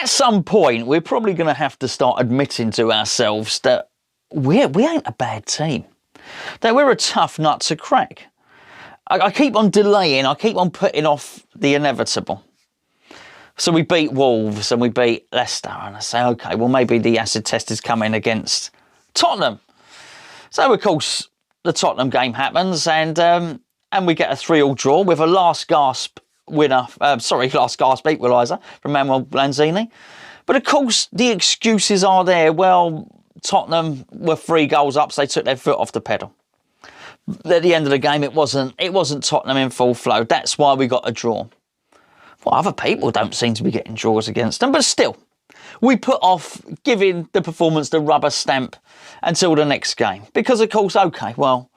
At some point, we're probably going to have to start admitting to ourselves that we ain't a bad team, that we're a tough nut to crack. I keep on delaying, I keep on putting off the inevitable. So we beat Wolves and we beat Leicester, and I say, okay, well, maybe the acid test is coming against Tottenham. So, of course, the Tottenham game happens, and we get a 3-3 draw with a last gasp equaliser from Manuel Lanzini. But, of course, the excuses are there. Well, Tottenham were 3 goals up, so they took their foot off the pedal. At the end of the game, it wasn't Tottenham in full flow. That's why we got a draw. Well, other people don't seem to be getting draws against them, but still, we put off giving the performance the rubber stamp until the next game. Because, of course, okay, well,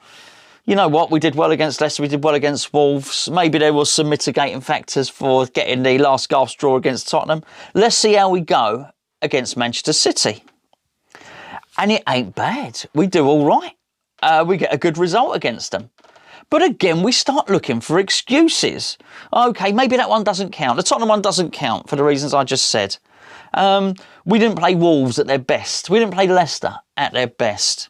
you know what? We did well against Leicester, we did well against Wolves. Maybe there was some mitigating factors for getting the last gasp draw against Tottenham. Let's see how we go against Manchester City. And it ain't bad. We do all right. We get a good result against them. But again, we start looking for excuses. Okay, maybe that one doesn't count. The Tottenham one doesn't count for the reasons I just said. We didn't play Wolves at their best. We didn't play Leicester at their best.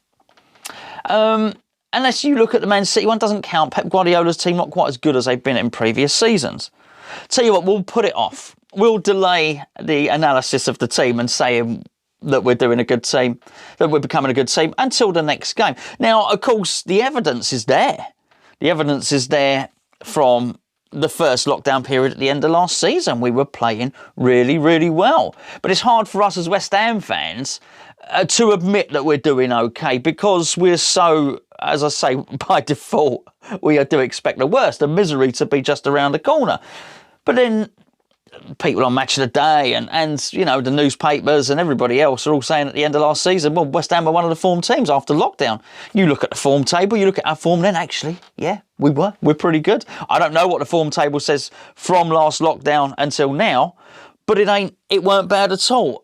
Unless you look at the Man City one, doesn't count. Pep Guardiola's team not quite as good as they've been in previous seasons. Tell you what, we'll put it off. We'll delay the analysis of the team and saying that we're doing a good team, that we're becoming a good team until the next game. Now, of course, the evidence is there. The evidence is there from the first lockdown period at the end of last season. We were playing really, really well. But it's hard for us as West Ham fans to admit that we're doing okay, because we're so, as I say, by default, we do expect the worst, the misery to be just around the corner. But then people on Match of the Day and you know, the newspapers and everybody else are all saying at the end of last season, well, West Ham were one of the form teams after lockdown. You look at the form table, you look at our form, then actually, yeah, we're pretty good. I don't know what the form table says from last lockdown until now, but it weren't bad at all.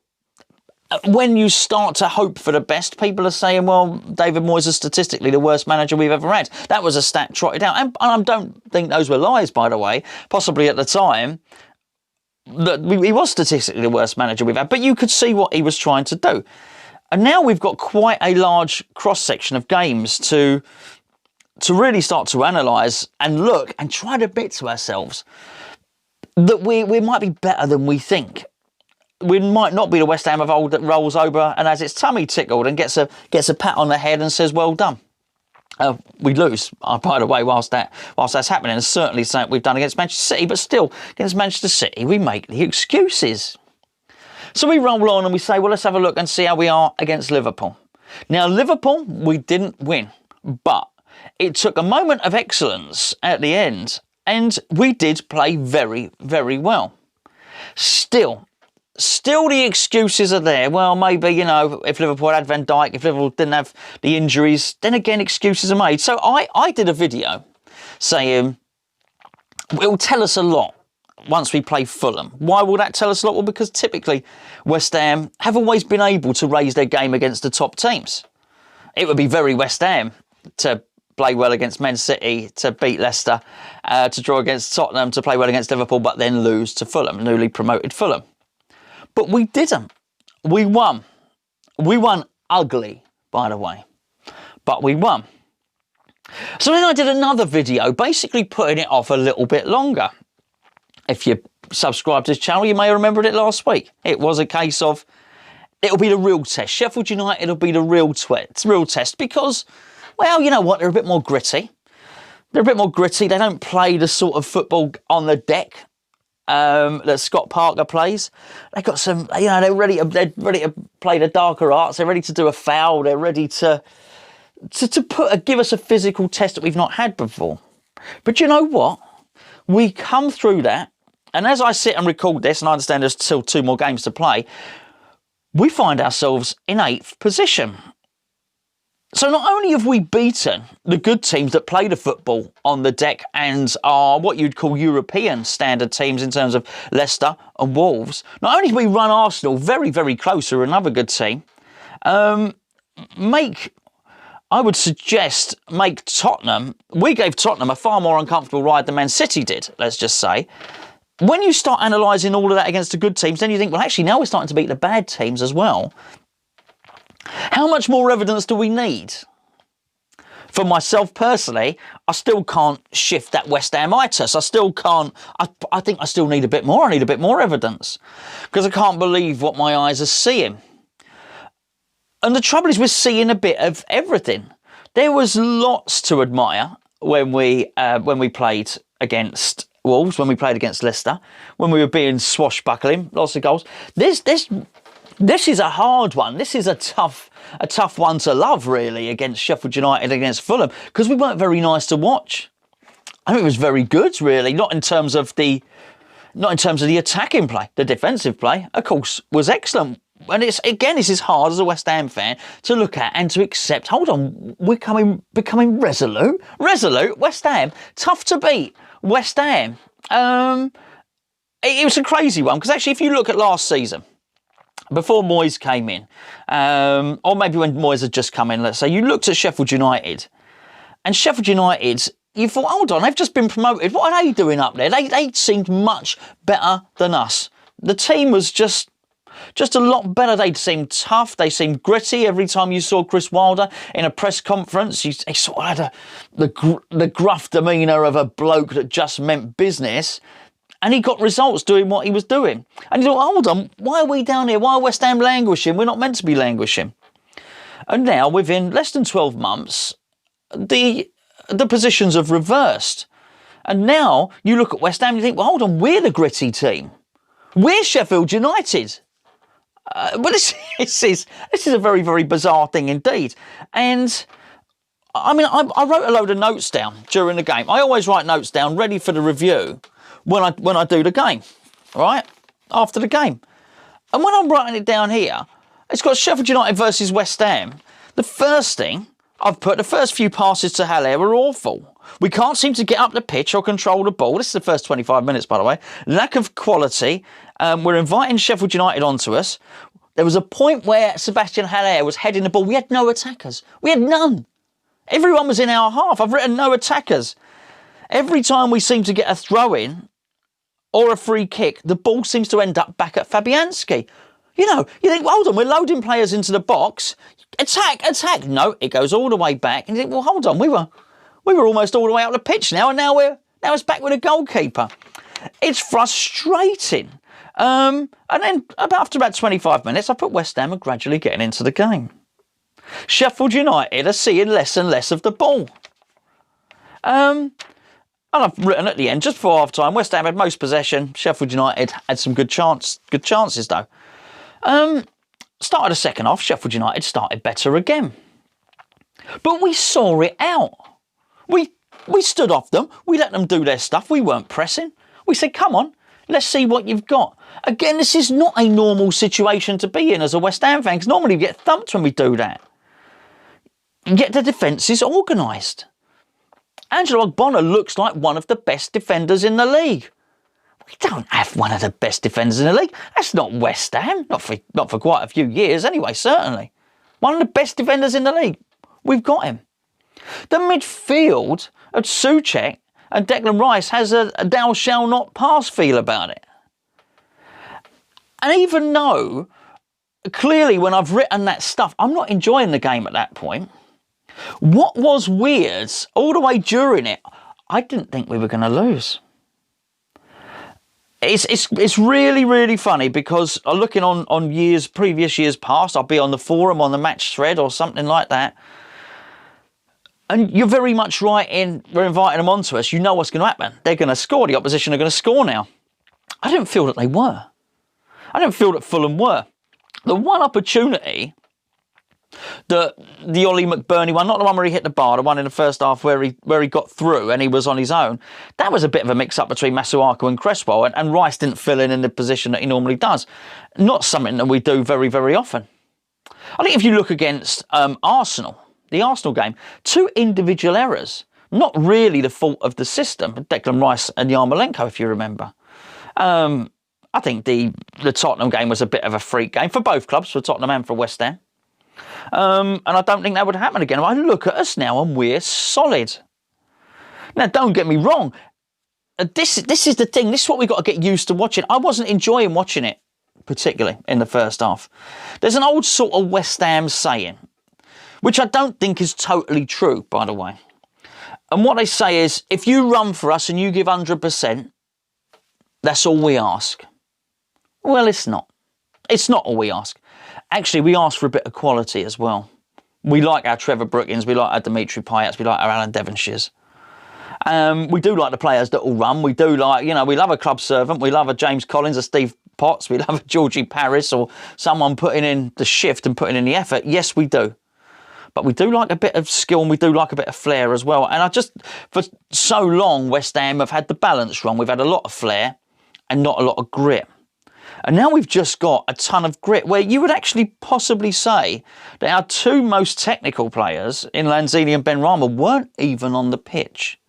When you start to hope for the best, people are saying, well, David Moyes is statistically the worst manager we've ever had. That was a stat trotted out. And I don't think those were lies, by the way. Possibly at the time, that he was statistically the worst manager we've had, but you could see what he was trying to do. And now we've got quite a large cross-section of games to really start to analyse and look and try to admit to ourselves that we might be better than we think. We might not be the West Ham of old that rolls over and has its tummy tickled and gets a pat on the head and says, well done. We lose, by the way, whilst that's happening. It's certainly something we've done against Manchester City, but still, against Manchester City, we make the excuses. So we roll on and we say, well, let's have a look and see how we are against Liverpool. Now, Liverpool, we didn't win, but it took a moment of excellence at the end, and we did play very, very well. Still the excuses are there. Well, maybe, you know, if Liverpool had Van Dijk, if Liverpool didn't have the injuries, then again, excuses are made. So I did a video saying, it will tell us a lot once we play Fulham. Why will that tell us a lot? Well, because typically West Ham have always been able to raise their game against the top teams. It would be very West Ham to play well against Man City, to beat Leicester, to draw against Tottenham, to play well against Liverpool, but then lose to Fulham, newly promoted Fulham. But we didn't. We won. We won ugly, by the way. But we won. So then I did another video, basically putting it off a little bit longer. If you subscribe to this channel, you may have remembered it last week. It was a case of, it'll be the real test. Sheffield United will be the real test because, well, you know what? They're a bit more gritty. They're a bit more gritty. They don't play the sort of football on the deck that Scott Parker plays. They've got some, you know, they're ready to play the darker arts. They're ready to do a foul. They're ready to give us a physical test that we've not had before. But you know what? We come through that, and as I sit and record this, and I understand there's still 2 more games to play, we find ourselves in 8th position. So not only have we beaten the good teams that play the football on the deck and are what you'd call European standard teams in terms of Leicester and Wolves, not only do we run Arsenal very, very close, who are another good team, I would suggest make Tottenham, we gave Tottenham a far more uncomfortable ride than Man City did, let's just say. when you start analysing all of that against the good teams, then you think, well, actually, now we're starting to beat the bad teams as well. How much more evidence do we need? For myself personally, I still can't shift that West Ham-itis. I still can't. I think I still need a bit more. I need a bit more evidence because I can't believe what my eyes are seeing. And the trouble is we're seeing a bit of everything. There was lots to admire when we played against Wolves, when we played against Leicester, when we were being swashbuckling, lots of goals. This is a hard one. This is a tough one to love, really, against Sheffield United, against Fulham, because we weren't very nice to watch. I think it was very good, really, not in terms of the attacking play. The defensive play, of course, was excellent. And it's hard as a West Ham fan to look at and to accept. Hold on, we're becoming resolute. West Ham, tough to beat. West Ham. It was a crazy one because actually, if you look at last season, before Moyes came in, or maybe when Moyes had just come in, let's say, you looked at Sheffield United, and Sheffield United, you thought, hold on, they've just been promoted. What are they doing up there? They seemed much better than us. The team was just a lot better. They seemed tough. They seemed gritty. Every time you saw Chris Wilder in a press conference, he sort of had the gruff demeanour of a bloke that just meant business. And he got results doing what he was doing. And you thought, hold on, why are we down here? Why are West Ham languishing? We're not meant to be languishing. And now, within less than 12 months, the positions have reversed. And now you look at West Ham and you think, well, hold on, we're the gritty team. We're Sheffield United. But this is a very, very bizarre thing indeed. And I mean, I wrote a load of notes down during the game. I always write notes down ready for the review when I do the game, right? After the game. And when I'm writing it down here, it's got Sheffield United versus West Ham. The first thing I've put, the first few passes to Haller were awful. We can't seem to get up the pitch or control the ball. This is the first 25 minutes, by the way. Lack of quality. We're inviting Sheffield United onto us. There was a point where Sebastian Haller was heading the ball. We had no attackers. We had none. Everyone was in our half. I've written no attackers. Every time we seem to get a throw-in or a free kick, the ball seems to end up back at Fabianski. You know, you think, well, hold on, we're loading players into the box. Attack. No, it goes all the way back. And you think, well, hold on, we were almost all the way out the pitch now, and now it's back with a goalkeeper. It's frustrating. And then after about 25 minutes, I put West Ham are gradually getting into the game. Sheffield United are seeing less and less of the ball. And I've written at the end, just before half-time, West Ham had most possession. Sheffield United had some good chances, though. Started the second half, Sheffield United started better again. But we saw it out. We stood off them. We let them do their stuff. We weren't pressing. We said, come on, let's see what you've got. Again, this is not a normal situation to be in as a West Ham fan, because normally we get thumped when we do that. Yet the defence is organised. Angelo Ogbonna looks like one of the best defenders in the league. We don't have one of the best defenders in the league. That's not West Ham. Not for quite a few years anyway, certainly. One of the best defenders in the league. We've got him. The midfield of Souček and Declan Rice has a thou shall not pass feel about it. And even though, clearly when I've written that stuff, I'm not enjoying the game at that point. What was weird, all the way during it, I didn't think we were going to lose. It's really, really funny because looking on previous years past, I'll be on the forum, on the match thread or something like that. And you're very much right in, we're inviting them onto us. You know what's going to happen. They're going to score. The opposition are going to score now. I didn't feel that they were. I didn't feel that Fulham were. The one opportunity, the Ollie McBurney one, not the one where he hit the bar, the one in the first half where he got through and he was on his own, that was a bit of a mix-up between Masuaku and Cresswell, and Rice didn't fill in the position that he normally does. Not something that we do very, very often. I think if you look against Arsenal, the Arsenal game, two individual errors, not really the fault of the system, Declan Rice and Yarmolenko, if you remember. I think the Tottenham game was a bit of a freak game for both clubs, for Tottenham and for West Ham. And I don't think that would happen again. I look at us now and we're solid. Now, don't get me wrong. this is the thing. This is what we've got to get used to watching. I wasn't enjoying watching it, particularly in the first half. There's an old sort of West Ham saying, which I don't think is totally true, by the way. And what they say is, if you run for us and you give 100%, that's all we ask. Well, it's not. It's not all we ask. Actually, we ask for a bit of quality as well. We like our Trevor Brookins, we like our Dimitri Payets, we like our Alan Devonshires. We do like the players that will run. We do like, you know, we love a club servant. We love a James Collins, a Steve Potts. We love a Georgie Paris or someone putting in the shift and putting in the effort. Yes, we do. But we do like a bit of skill and we do like a bit of flair as well. And for so long, West Ham have had the balance wrong. We've had a lot of flair and not a lot of grit. And now we've just got a ton of grit, where you would actually possibly say that our two most technical players in Lanzini and Benrahma weren't even on the pitch.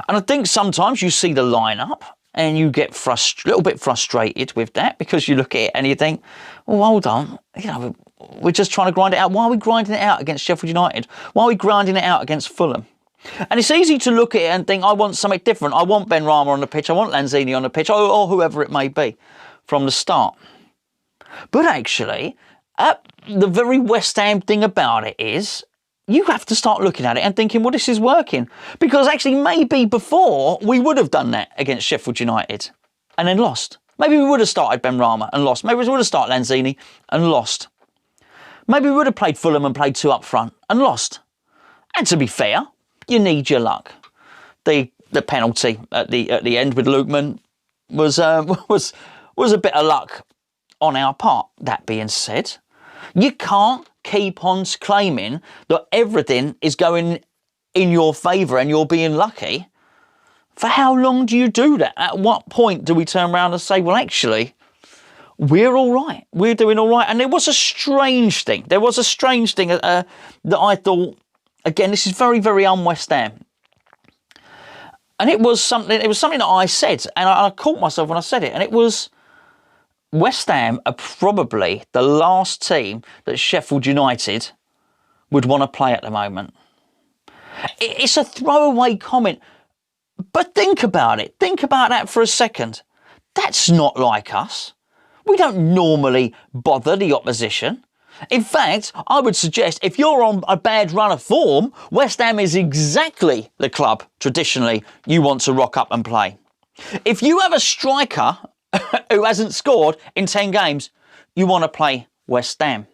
And I think sometimes you see the lineup and you get a little bit frustrated with that, because you look at it and you think, well, hold on, you know, we're just trying to grind it out. Why are we grinding it out against Sheffield United? Why are we grinding it out against Fulham? And it's easy to look at it and think, I want something different. I want Benrahma on the pitch. I want Lanzini on the pitch, or whoever it may be from the start. But actually, the very West Ham thing about it is, you have to start looking at it and thinking, well, this is working. Because actually, maybe before, we would have done that against Sheffield United and then lost. Maybe we would have started Benrahma and lost. Maybe we would have started Lanzini and lost. Maybe we would have played Fulham and played two up front and lost. And to be fair, you need your luck. The penalty at the end with Lookman was a bit of luck on our part. That being said, you can't keep on claiming that everything is going in your favour and you're being lucky. For how long do you do that? At what point do we turn around and say, well, actually, we're all right. We're doing all right. And there was a strange thing. There was a strange thing that I thought, again, this is very, very un-West Ham. And it was something that I said, and I caught myself when I said it, and it was, West Ham are probably the last team that Sheffield United would want to play at the moment. It's a throwaway comment, but think about it. Think about that for a second. That's not like us. We don't normally bother the opposition. In fact, I would suggest if you're on a bad run of form, West Ham is exactly the club, traditionally, you want to rock up and play. If you have a striker who hasn't scored in 10 games, you want to play West Ham.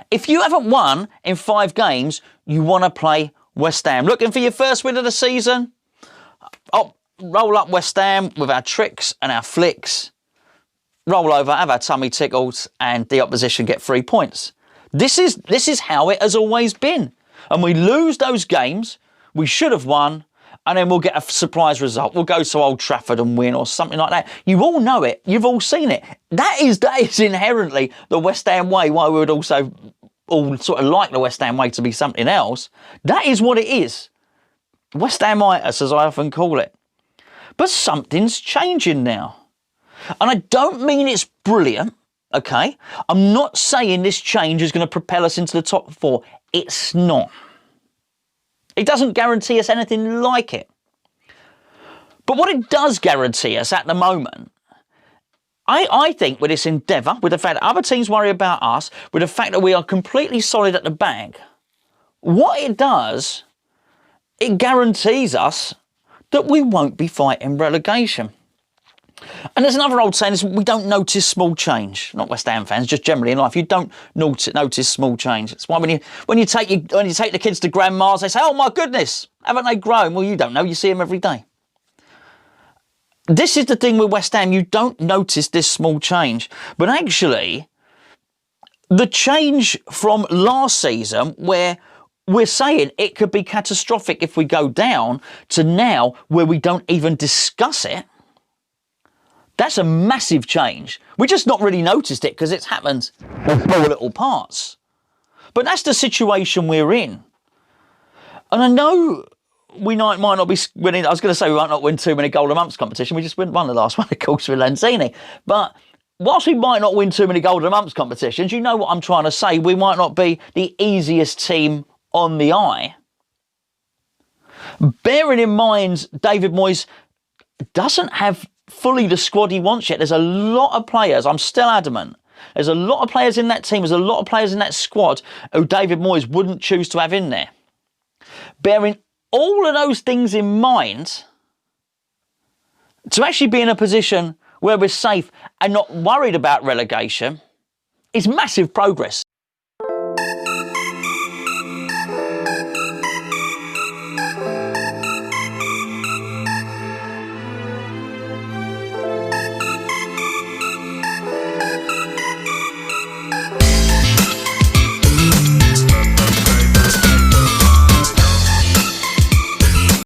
If you haven't won in 5 games, you want to play West Ham. Looking for your first win of the season? Oh, roll up West Ham with our tricks and our flicks. Roll over, have our tummy tickled, and the opposition get 3 points. This is how it has always been. And we lose those games we should have won, and then we'll get a surprise result. We'll go to Old Trafford and win or something like that. You all know it. You've all seen it. That is inherently the West Ham way, why we would also all sort of like the West Ham way to be something else. That is what it is. West Hamitis, as I often call it. But something's changing now. And I don't mean it's brilliant, okay? I'm not saying this change is going to propel us into the top 4. It's not. It doesn't guarantee us anything like it. But what it does guarantee us at the moment, I think with this endeavour, with the fact that other teams worry about us, with the fact that we are completely solid at the back, what it does, it guarantees us that we won't be fighting relegation. And there's another old saying, is we don't notice small change. Not West Ham fans, just generally in life, you don't notice small change. It's why when you take the kids to grandma's, they say, "Oh my goodness, haven't they grown?" Well, you don't know. You see them every day. This is the thing with West Ham. You don't notice this small change, but actually, the change from last season, where we're saying it could be catastrophic if we go down, to now where we don't even discuss it. That's a massive change. We just not really noticed it because it's happened in small little parts. But that's the situation we're in. And I know we might not be winning. I was going to say we might not win too many Golden Mumps competition. We just won the last one, of course, with Lanzini. But whilst we might not win too many Golden Mumps competitions, you know what I'm trying to say. We might not be the easiest team on the eye. Bearing in mind, David Moyes doesn't have fully the squad he wants yet. There's a lot of players, I'm still adamant, there's a lot of players in that team, there's a lot of players in that squad who David Moyes wouldn't choose to have in there. Bearing all of those things in mind, to actually be in a position where we're safe and not worried about relegation is massive progress.